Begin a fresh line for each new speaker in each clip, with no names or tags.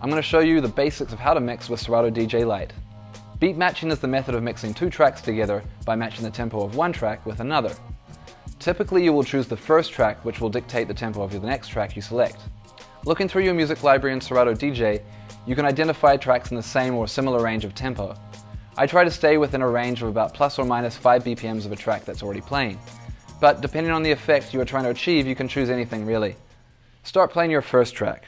I'm going to show you the basics of how to mix with Serato DJ Lite. Beat matching is the method of mixing two tracks together by matching the tempo of one track with another. Typically you will choose the first track, which will dictate the tempo of the next track you select. Looking through your music library in Serato DJ, you can identify tracks in the same or similar range of tempo. I try to stay within a range of about plus or minus 5 bpms of a track that's already playing. But depending on the effect you are trying to achieve, you can choose anything really. Start playing your first track.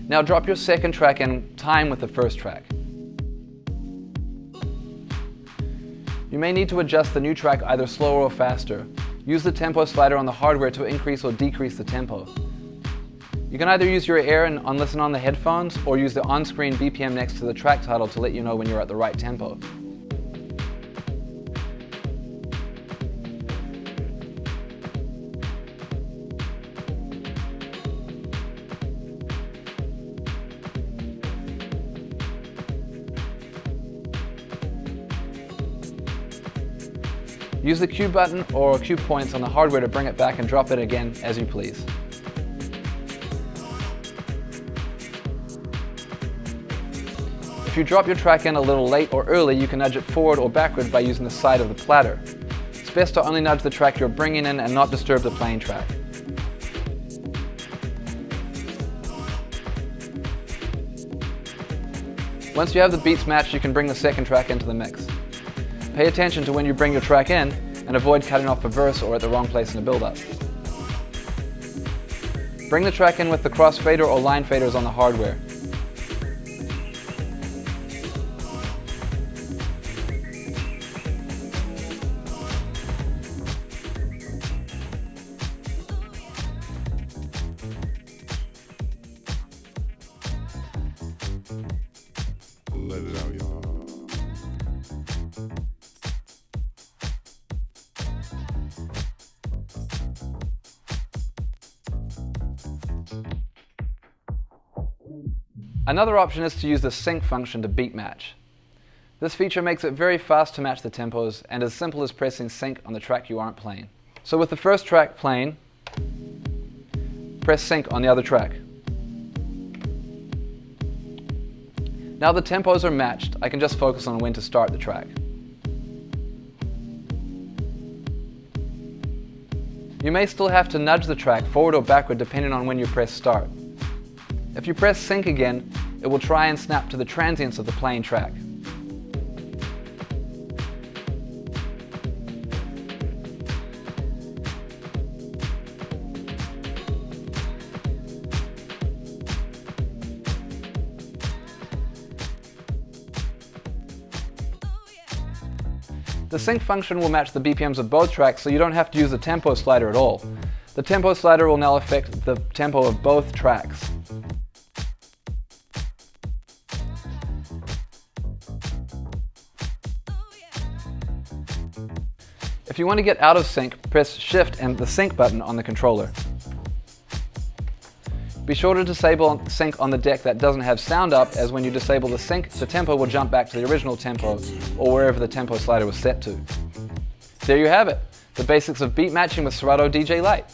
Now drop your second track in time with the first track. You may need to adjust the new track either slower or faster. Use the tempo slider on the hardware to increase or decrease the tempo. You can either use your ear and listen on the headphones, or use the on-screen BPM next to the track title to let you know when you're at the right tempo. Use the Q button or Q points on the hardware to bring it back and drop it again as you please. If you drop your track in a little late or early, you can nudge it forward or backward by using the side of the platter. It's best to only nudge the track you're bringing in and not disturb the playing track. Once you have the beats matched, you can bring the second track into the mix. Pay attention to when you bring your track in and avoid cutting off a verse or at the wrong place in the build-up. Bring the track in with the crossfader or line faders on the hardware.
Let it out, y'all.
Another option is to use the sync function to beat match. This feature makes it very fast to match the tempos and as simple as pressing sync on the track you aren't playing. So with the first track playing, press sync on the other track. Now the tempos are matched, I can just focus on when to start the track. You may still have to nudge the track forward or backward depending on when you press start. If you press sync again, it will try and snap to the transients of the playing track. The sync function will match the BPMs of both tracks, so you don't have to use the tempo slider at all. The tempo slider will now affect the tempo of both tracks. If you want to get out of sync, press Shift and the sync button on the controller. Be sure to disable sync on the deck that doesn't have sound up, as when you disable the sync, the tempo will jump back to the original tempo or wherever the tempo slider was set to. There you have it, the basics of beat matching with Serato DJ Lite.